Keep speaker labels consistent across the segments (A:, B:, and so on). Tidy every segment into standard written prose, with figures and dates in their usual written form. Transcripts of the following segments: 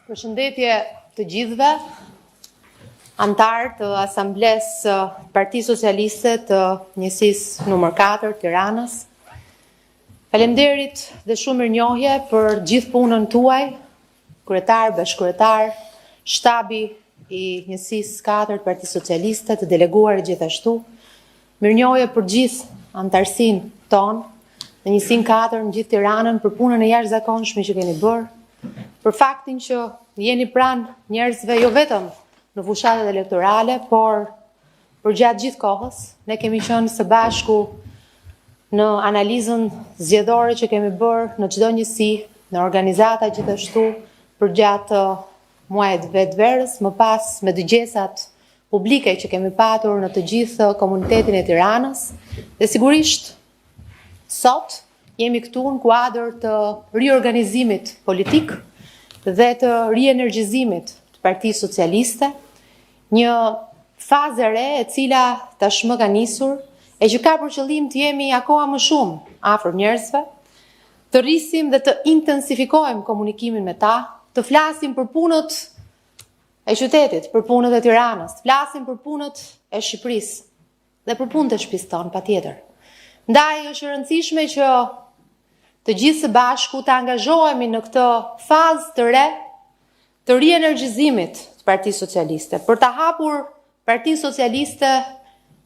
A: Përshëndetje të gjithëve, antar të Asamblesë Partisë Socialiste të njësisë numër 4 Tiranës. Faleminderit dhe shumë mirënjohje për gjithë punën tuaj, kryetar, bashkëkryetar, shtabi i njësisë 4 Partisë Socialiste, të deleguar gjithashtu. Mirënjohje për gjithë antarësinë tonë në njësinë 4 në gjithë Tiranën për punën e jashtëzakonshme që keni bërë, për faktin që jeni pranë njerëzve jo vetëm në fushatet elektorale, por për gjatë gjithë kohës, ne kemi qenë së bashku në analizën zgjedhore që kemi bërë në çdo njësi, në organizata gjithashtu për gjatë muajit vetverës, më pas me dëgjesat publike që kemi patur në të gjithë komunitetin e Tiranës, dhe sigurisht sot jemi këtu në kuadër të riorganizimit politik dhe të rienergjizimit të Partisë Socialiste, një fazë e re e cila tashmë ka nisur e që ka për qëllim të jemi akoma më shumë afër njerëzve, të rrisim dhe të intensifikojmë komunikimin me ta, të flasim për punët e qytetit, për punët e Tiranës, të flasim për punët e Shqipërisë dhe për punët e shtëpisë tonë patjetër. Ndaj është e rëndësishme që të gjithë së bashku të angazhohemi në këtë fazë të re të rienergjizimit të Partisë Socialiste, për të hapur Partisë Socialiste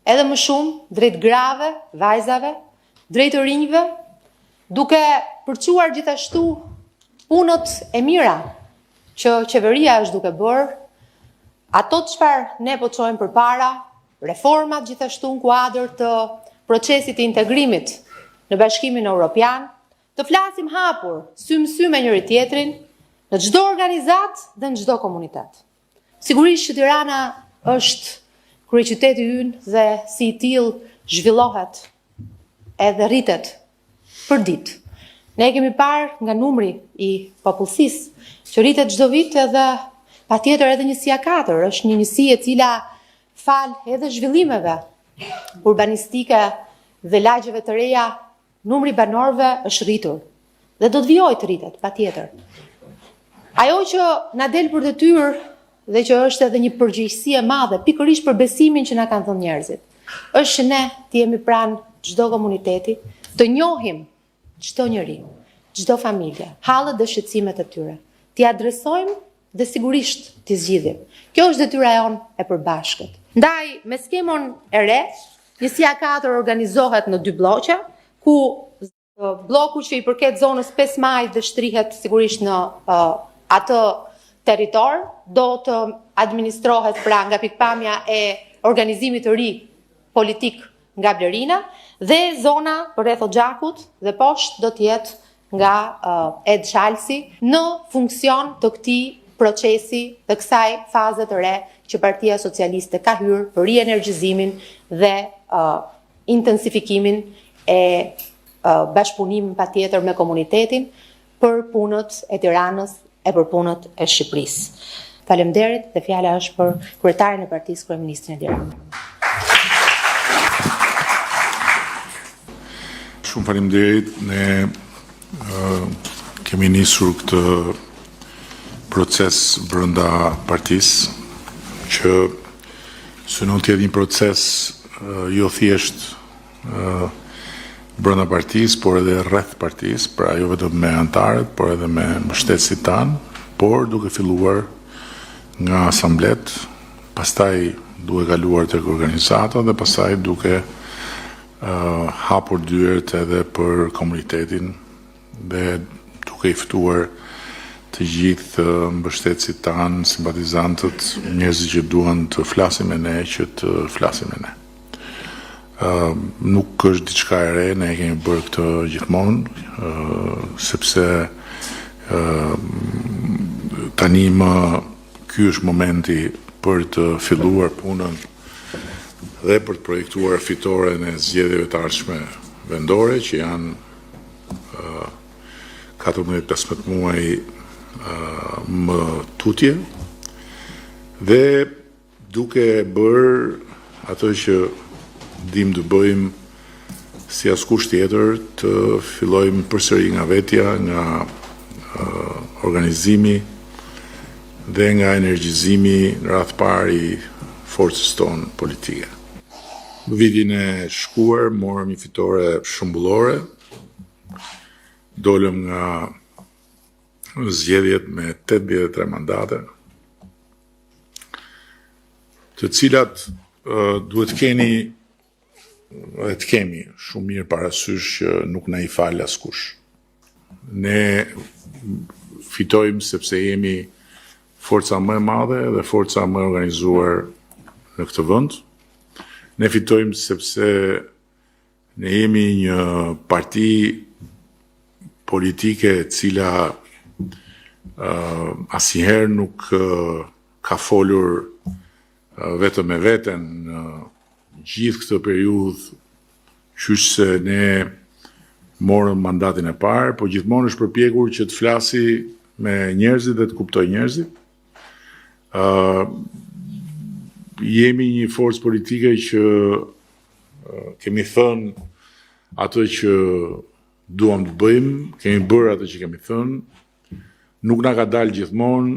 A: edhe më shumë drejt grave, vajzave, drejt rinjve, duke përquar gjithashtu punët e mira që qeveria është duke bërë, ato çfarë ne po çojmë përpara, reformat gjithashtu në kuadër të procesit të integrimit në Bashkimin Evropian, të flasim hapur, sy më sy me njëri tjetrin, në çdo organizat dhe në çdo komunitet. Sigurisht që Tirana është kryeqyteti ynë dhe si i tillë zhvillohet edhe rritet për ditë. Ne kemi parë nga numri i popullsisë që rritet çdo vit edhe patjetër edhe njësia 4 është një njësi e cila fal edhe zhvillimeve urbanistike dhe lagjeve të reja, numri banorëve është rritur dhe do të vijojë të rritet, patjetër. Ajo që na del për detyrë dhe që është edhe një përgjegjësi e madhe, pikërisht për besimin që na kanë thënë njerëzit, është që ne të jemi pranë çdo komuniteti, të njohim çdo njeri, çdo familje, hallet dhe shqetësimet e tyre, t'i adresojmë dhe sigurisht t'i zgjidhim. Kjo është detyra jonë e përbashkët. Ndaj, me skemën e re, njësia 4 organizohet në 2 bloqe, ku bloku që i përket zonës 5 Maj dhe shtrihet sigurisht në atë territor, do të administrohet pra nga pikpamja e organizimit të ri politik nga Blerina, dhe zona për rreth Xhakut dhe poshtë do të jetë nga Ed Shalsi në funksion të këtij procesi dhe kësaj faze të re që Partia Socialiste ka hyrë për rienergjizimin dhe intensifikimin e bashkëpunimin patjetër me komunitetin për punët e Tiranës e për punët e Shqipërisë. Faleminderit dhe fjala është për kryetarin e Partisë, kryeministrin Edi Rama.
B: Shumë faleminderit, ne kemi nisur këtë proces brenda partisë që synon të jetë një proces jo thjesht brenda partisë, por edhe rreth partisë, pra jo vetëm me antarët, por edhe me mbështetësit tanë, por duke filluar nga asamblet, pastaj duke kaluar tek organizata dhe pastaj duke hapur dyert edhe për komunitetin dhe duke i ftuar të gjithë mbështetësit tanë, simpatizantët, njerëzit që duan të flasin me ne, që të flasin me ne. Nuk është diçka e re, ne kemi bërë këtë gjithmonë, sepse tani ky është momenti për të filluar punën dhe për të projektuar fitoren e zgjedhjeve të ardhshme vendore, që janë 14-15 muaj më tutje, dhe duke bërë ato që dim të bëjmë si askush tjetër, të fillojmë përsëri nga vetja, nga organizimi, dhe nga energjizimi në radh parë i forcës tonë politike. Në vitin e shkuar morëm një fitore shumbullore, dolëm nga zgjedhjet me 83 mandate, të cilat duhet të kemi shumë mirë parasysh që nuk na i fal askush. Ne fitojmë sepse jemi forca më e madhe dhe forca më e organizuar në këtë vend. Ne fitojmë sepse ne jemi një parti politike e cila asnjëherë nuk ka folur vetëm me veten në gjithë këtë periudhë, qysh se ne morëm mandatin e parë, po gjithmonë është përpjekur që të flasi me njerëzit dhe të kuptoj njerëzit. Jemi një forcë politike që kemi thënë atë që duam të bëjmë, kemi bërë atë që kemi thënë, nuk na ka dalë gjithmonë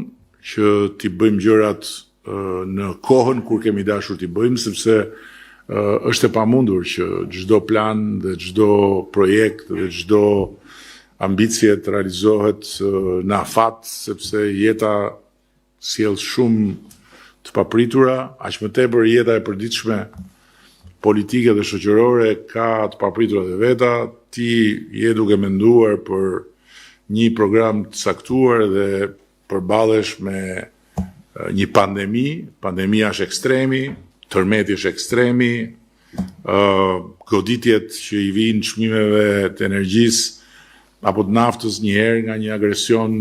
B: që t'i bëjmë gjërat në kohën kur kemi dashur t'i bëjmë, sepse është e pamundur që çdo plan dhe çdo projekt dhe çdo ambicie të realizohet në afat, sepse jeta sjell shumë të papritura, aq më tepër jeta e përditshme politike dhe shoqërore ka të papriturat e veta. Ti je duke menduar për një program të saktuar dhe përballesh me një pandemi, pandemia është ekstremi, tërmeti është ekstremi, goditjet që i vinë çmimeve të energjisë apo të naftës njëherë nga një agresion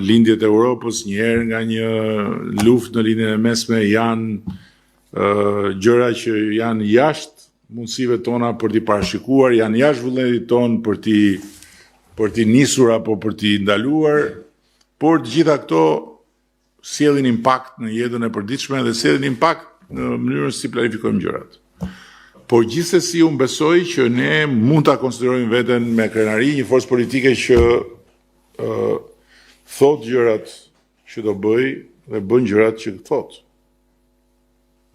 B: lindjet e Europës, njëherë nga një luftë në lindjen e mesme, janë gjëra që janë jashtë mundësive tona për t'i parashikuar, janë jashtë vullnetit ton për t'i nisur apo për t'i ndaluar, por të gjitha këto sjellin impakt në jetën e përditshme dhe sjellin impakt në mënyrën si planifikojmë gjërat. Por gjithsesi unë besoj që ne mund ta konsiderojmë veten me krenari një forcë politike që thot gjërat që do bëj dhe bën gjërat që thot.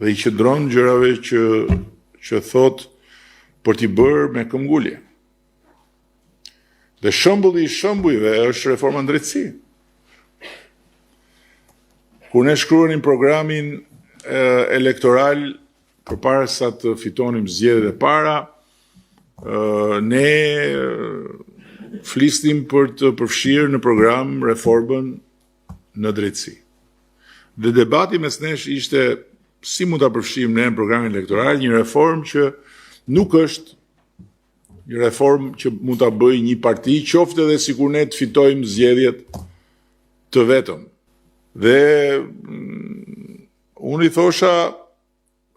B: Dhe i qëndron gjërave që thot për t'i bërë me këmbgulje. Dhe shembulli i shembujve është reforma në drejtësi. Kur ne shkruanim programin elektoral përpara sa të fitonim zgjedhjet e para, ne flisnim për të përfshirë në program reformën në drejtësi. Dhe debati mes nesh ishte si mund ta përfshijmë ne në programin elektoral një reformë që nuk është një reformë që mund ta bëjë një parti, qoftë edhe sikur ne të fitojmë zgjedhjet të vetëm. Dhe unë i thosha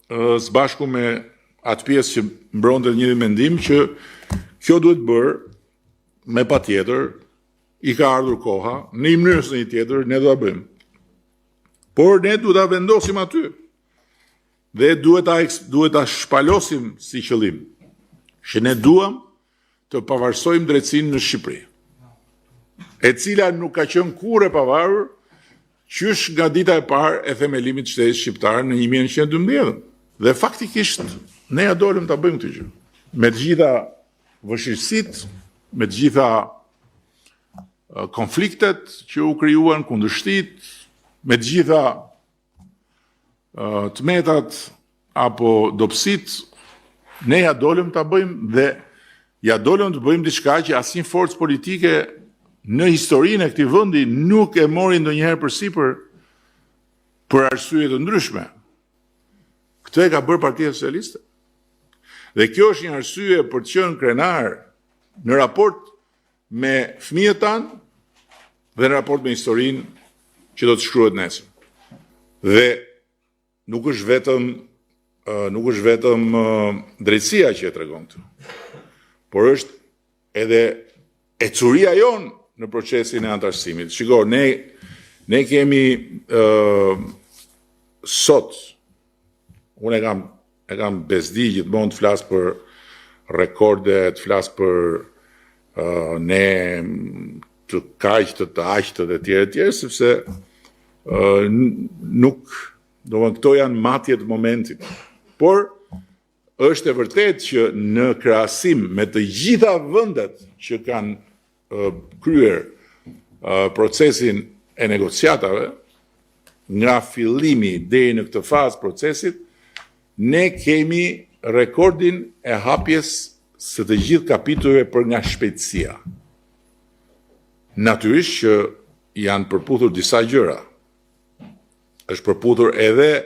B: së bashku me atë pjesë që mbronte një mendim që kjo duhet bërë me patjetër, i ka ardhur koha, në një mënyrë ose një tjetër ne do ta bëjmë. Por ne duhet ta vendosim aty. Dhe duhet ta shpalosim si qëllim që ne duam të pavarësojmë drejtsinë në Shqipëri, e cila nuk ka qenë kurrë e pavarur qysh nga dita e parë e themelimit të shtetit shqiptar në 1912. Dhe faktikisht ne ja dolëm ta bëjmë këtë gjë. Me të gjitha vështirësitë, me të gjitha konfliktet që u krijuan, kundërshtitë, me të gjitha tmetat apo dobësitë, ne ja dolëm ta bëjmë dhe ja dolëm të bëjmë diçka që asnjë forcë politike në historinë e këtij vendi nuk e mori ndonjëherë përsipër për arsye të ndryshme. Këtë e ka bërë Partia Socialiste. Dhe kjo është një arsye për të qenë krenar në raport me fëmijët tanë dhe në raport me historinë që do të shkruhet nesër. Dhe nuk është vetëm drejtësia që e tregon këtë, por është edhe ecuria jonë në procesin e antarësimit. Shiko, ne kemi sot, unë e kam bezdi gjithmonë të flas për rekorde, të flas për ne të kaqët, të aqët e tjerë, sepse nuk, këto janë matjet momentit. Por, është e vërtet që në krahasim me të gjitha vendet që kanë kryer procesin e negociatave, nga fillimi deri në këtë fazë procesit, ne kemi rekordin e hapjes së të gjithë kapitujve për nga shpejtësia. Natyrisht që janë përputhur disa gjëra. Është përputhur edhe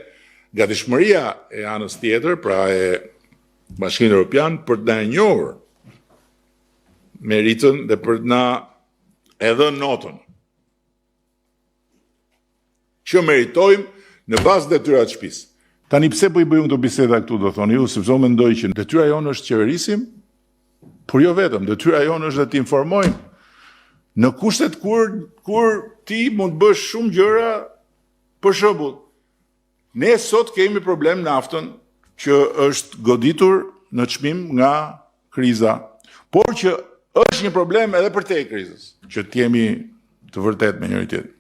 B: gatishmëria e anës tjetër, pra e Bashkimit Evropian, për të na njohur meritën dhe për të na edhe notën që meritojmë në bazë detyrat shtëpisë. Tani pse po i bëjmë këto biseda këtu, do thoni ju, sepse unë mendoj që detyra jonë është qeverisim, por jo vetëm, detyra jonë është dhe të informojmë në kushtet kur ti mund të bësh shumë gjëra. Për shembull, ne sot kemi problem naftën që është goditur në çmim nga kriza, por që është një problem edhe përtej krizës, që t'jemi të vërtet me njëri tjetrin.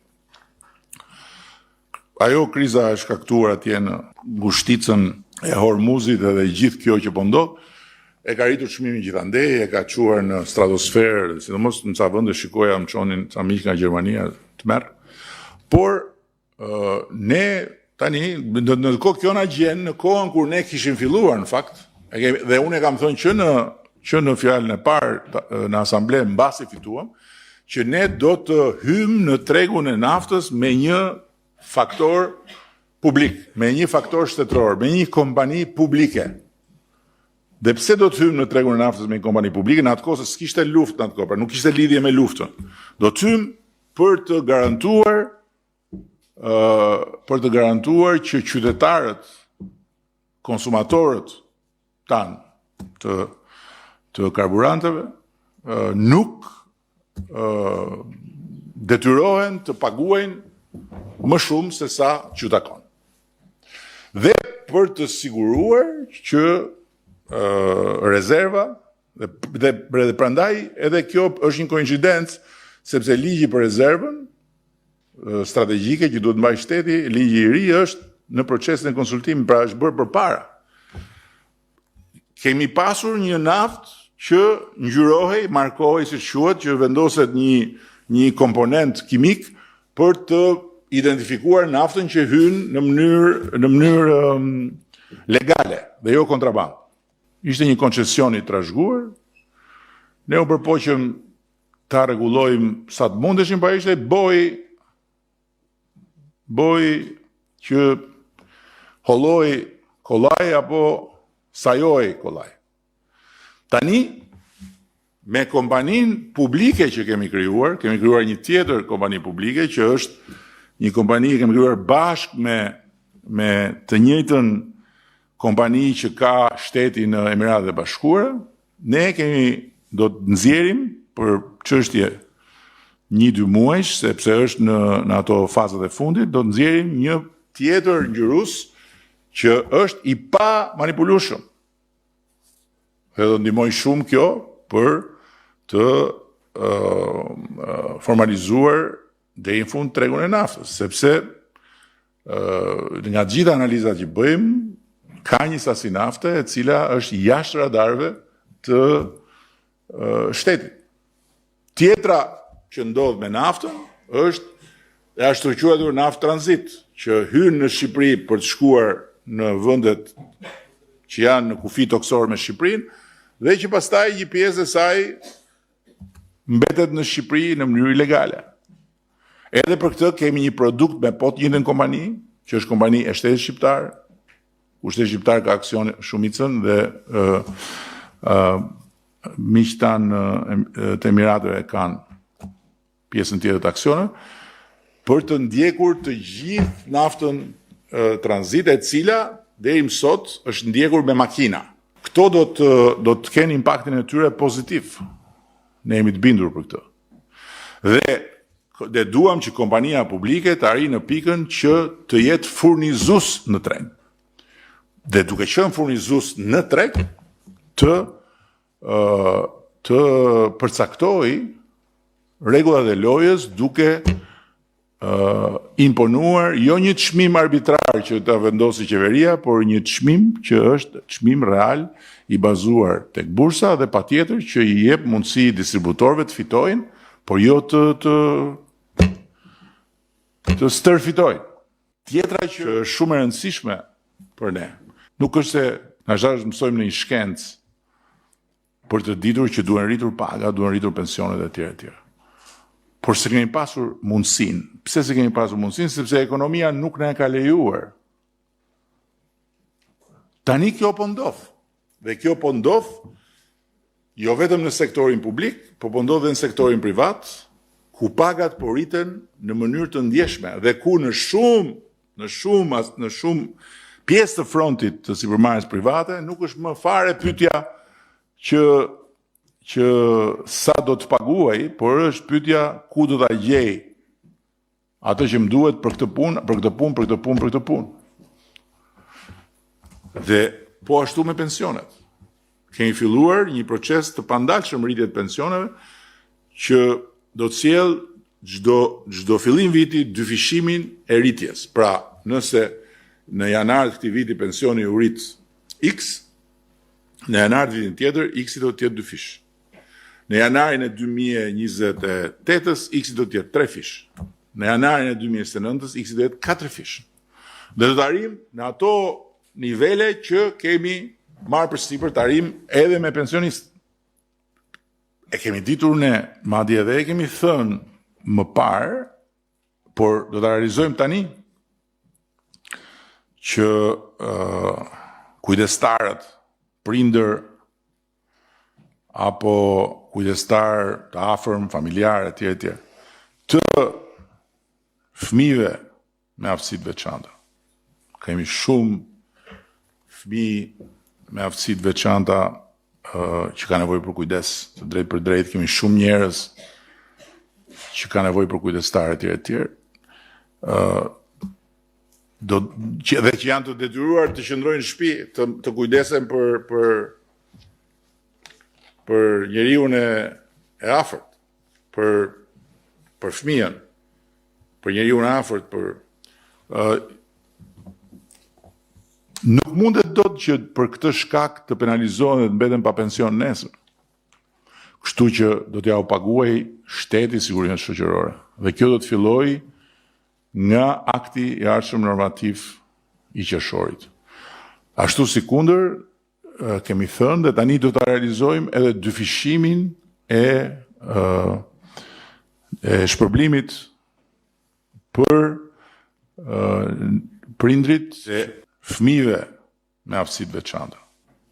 B: Ajo kriza e shkaktuar atje në ngushticën e Hormuzit edhe gjithë kjo që po ndodh, e ka rritur çmimin gjithandej, e ka çuar në stratosferë, sidomos në ca vende shikoja më çonin ca miq nga Gjermania të merr. Por ne tani në kjo na gjen në kohën kur ne kishim filluar në fakt, dhe unë e kam thënë që në fjalën e parë në asamble mbasi fituam, që ne do të hymë në tregun e naftës me një faktor publik, me një faktor shtetëror, me një kompani publike. Dhe pse do të hymë në tregun e naftës me një kompani publike, në atë kohë se s'kishte luftë në atë kohë, pra nuk kishte lidhje me luftën. Do të hymë për të garantuar që qytetarët, konsumatorët tanë të karburanteve nuk detyrohen të paguajnë më shumë se sa që takon. Dhe për të siguruar që rezerva, dhe prandaj edhe kjo është një koincidencë, sepse ligji për rezervën strategjike që duhet mbajë shteti, ligji i ri është në procesin e konsultimit, pra është bërë përpara. Kemi pasur një naftë që ngjyrohej, markohej, siç quhet, që vendoset një komponent kimik për të identifikuar naftën që hyn në mënyrë legale dhe jo kontraband. Ishte një koncesion i trashëguar. Ne u përpoqëm ta rregullojmë sa të mundeshim, pa ishte boj që holloj kollaj apo sajoj kollaj. Tani, me kompaninë publike që kemi krijuar një tjetër kompani publike që është një kompani që kemi krijuar bashkë me të njëjtën kompani që ka shteti në Emiratet e Bashkuara, ne do të nxjerrim për çështje 1-2 muajsh, sepse është në ato fazat e fundit, do të nxjerrim një tjetër ngjyrues që është i pa manipulueshëm. Dhe do ndihmoj shumë kjo për të formalizuar deri në fund tregun e naftës, sepse nga gjitha analizat që bëjmë, ka një sasi nafte e cila është jashtë radarëve të shtetit. Tjetra që ndodh me naftën është quajtur naftë tranzit, që hyn në Shqipëri për të shkuar në vendet që janë në kufi toksor me Shqipërinë, dhe që pastaj një pjesë e saj mbetet në Shqipëri në mënyrë ilegale. Edhe për këtë kemi një produkt me po të njëjtën kompani, që është kompani e shtetit shqiptar, ku shteti shqiptar ka aksion shumicën dhe miqtë tanë të Emirateve kanë pjesën tjetër të aksioneve, për të ndjekur të gjithë naftën tranzit, e cila deri më sot është ndjekur me makina. Këto do të kenë impaktin e tyre pozitiv. Ne jemi të bindur për këtë. Dhe duam që kompania publike të arrijë në pikën që të jetë furnizues në treg. Dhe duke qenë furnizues në treg, të përcaktoj rregullat e lojës duke imponuar jo një çmim arbitrar që ta vendosë qeveria, por një çmim që është çmim real i bazuar tek bursa dhe patjetër që i jep mundësi distributorëve të fitojnë, por jo të stërfitojnë. Tjetra që është shumë e rëndësishme për ne, nuk është se na mësojmë në një shkencë për të ditur që duhen rritur paga, duhen rritur pensionet e tjera e tjera. Por se kemi pasur mundësinë. Pse se kemi pasur mundësinë? Sepse ekonomia nuk na e ka lejuar. Tani kjo po ndodh. Dhe kjo po ndodh jo vetëm në sektorin publik, po ndodh edhe në sektorin privat, ku pagat po rriten në mënyrë të ndjeshme dhe ku në shumë pjesë të frontit të sipërmarrjes private nuk është më fare pyetja që sa do të paguaj, por është pyetja ku do ta gjej atë që më duhet për këtë punë. Dhe po ashtu me pensionet. Kemi filluar një proces të pandalshëm rritje të pensioneve që do të sjell çdo fillim viti dyfishimin e rritjes. Pra, nëse në janar të këtij viti pensioni u rrit X, në janar të vitit tjetër X-i do të jetë 2 fish. Në janarin e 2028-ës X-i do të jetë 3 fish. Në janarin e 2029-ës X-i do të jetë 4 fish. Dhe do të arrijmë në ato nivele që kemi marrë përsipër të arrijmë edhe me pensionistë. E kemi ditur ne, madje edhe e kemi thënë më parë, por do ta realizojmë tani që kujdestarët, prindër apo kujdestar të afërm, familjar etj. Të fëmijëve me aftësi të veçanta. Kemi shumë fëmijë me aftësi të veçanta që ka nevojë për kujdes, të drejtë për drejtë, kemi shumë njerëz që ka nevojë për kujdestar etj. Dhe që janë të detyruar të qëndrojnë në shtëpi, të kujdesen për njeriun e afërt, për fëmijën, për njeriun e afërt, nuk mundet dot që për këtë shkak të penalizohen dhe të mbeten pa pension nesër. Kështu që do t'ja u paguaj shteti sigurinë shoqërore. Dhe kjo do të fillojë nga akti i ardhshëm normativ i qershorit. Ashtu si kundër, kemi thënë dhe tani do ta realizojmë edhe dyfishimin e shpërblimit për prindrit e fëmijëve me aftësi të veçanta.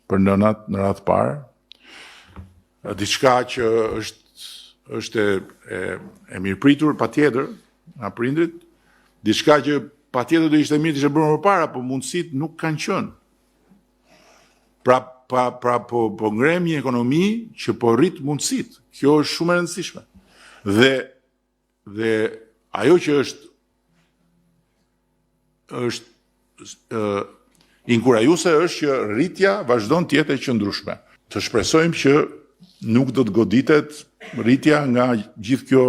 B: Për nënat në radhë parë, diçka që është e mirëpritur patjetër nga prindrit, diçka që patjetër do ishte mirë të ishte bërë më parë, por mundësitë nuk kanë qenë. Pra po ngrem një ekonomi që po rrit mundësitë. Kjo është shumë e rëndësishme. Dhe ajo që është inkurajuese është që rritja vazhdon të jetë e qëndrueshme. Të shpresojmë që nuk do të goditet rritja nga gjithë kjo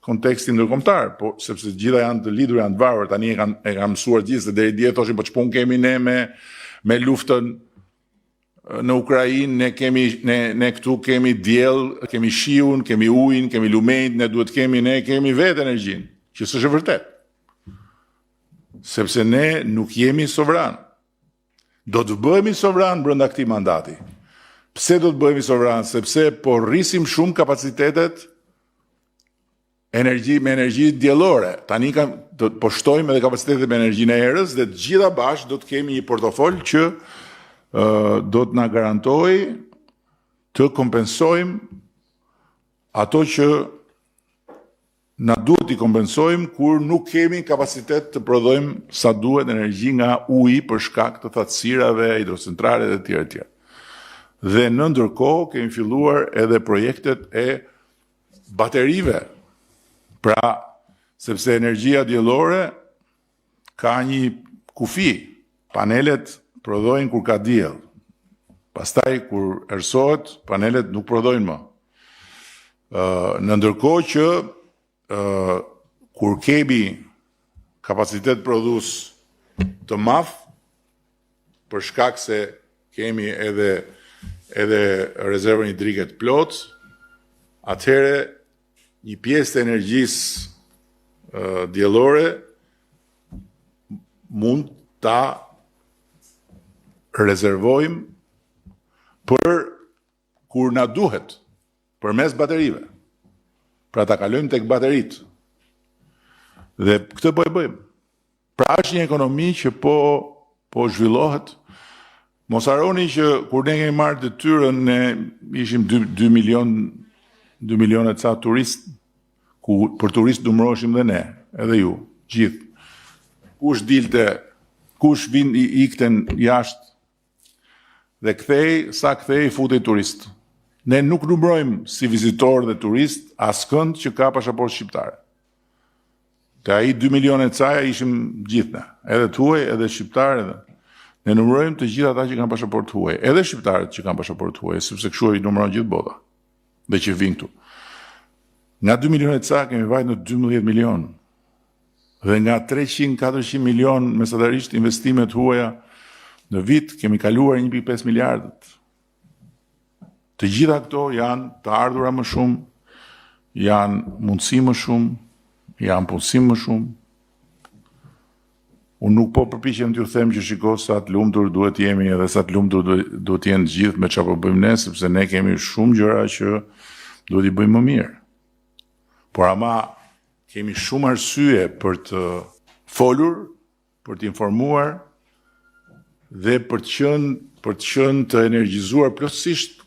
B: konteksti ndërkombëtar, po sepse gjitha janë të lidhur, janë të varur, tani e kanë mësuar gjithë, deri dje thoshin po ç'pun kemi ne me luftën në Ukrainë, ne këtu kemi diell, kemi shiun, kemi ujin, kemi lumenjt, ne kemi vetë energjinë, që s'është vërtet. Sepse ne nuk jemi sovran. Do të bëhemi sovran brenda këtij mandati. Pse do të bëhemi sovran? Sepse po rrisim shumë kapacitetet me energji diellore. Tani po shtojmë edhe kapacitetet me energjinë e erës dhe të gjitha bashkë do të kemi një portofol që do të na garantojë të kompensojmë ato që na duhet i kompensojmë kur nuk kemi kapacitet të prodhojmë sa duhet energji nga uji për shkak të thatësirave, hidrocentrale dhe të tjera. Dhe në ndërkohë kemi filluar edhe projektet e baterive. Pra, sepse energjia diellore ka një kufi. Panelet prodhojnë kur ka diell. Pastaj kur erësohet, panelet nuk prodhojnë më. Në ndërkohë që kur kemi kapacitet prodhues të madh, për shkak se kemi edhe rezervën hidrike të plotë, atëherë një pjesë të energjisë diellore mund ta rezervojmë për kur na duhet, përmes baterive. Pra ta kalojmë tek bateritë. Dhe këtë po e bëjmë. Pra është një ekonomi që po zhvillohet. Mos harroni që kur ne kemi marrë detyrën, ne ishim 2 milionë ca turistë, ku për turistë numëroheshim dhe ne, edhe ju, gjithë. Kush ikten jashtë dhe sa kthej futej turist. Ne nuk numërojmë si vizitor dhe turist askënd që ka pasaportë shqiptare. Te ai 2 milionë caja ishim gjithë ne, edhe tuaj, edhe shqiptarë, edhe. Ne numërojmë të gjithë ata që kanë pasaportë huaj, edhe shqiptarët që kanë pasaportë huaj, sepse kështu i numëron gjithë bota dhe që vinë këtu. Nga 2 milionë caja kemi vajtë në 12 milionë. Dhe nga 300-400 milionë mesatarisht investimet huaja në vit kemi kaluar 1.5 miliardët. Të gjitha këto janë të ardhura më shumë, janë mundësi më shumë, janë punësim më shumë. Unë nuk po përpiqem t'ju them që shiko sa të lumtur duhet jemi edhe sa të lumtur duhet jenë gjithë me çfarë po bëjmë ne, sepse ne kemi shumë gjëra që duhet i bëjmë më mirë. Por ama kemi shumë arsye për të folur, për të informuar dhe për të qenë të energjizuar plotësisht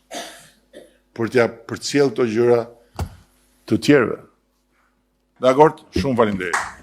B: për t'ja përcjell këto gjëra të tjerëve. Dakor, shumë faleminderit.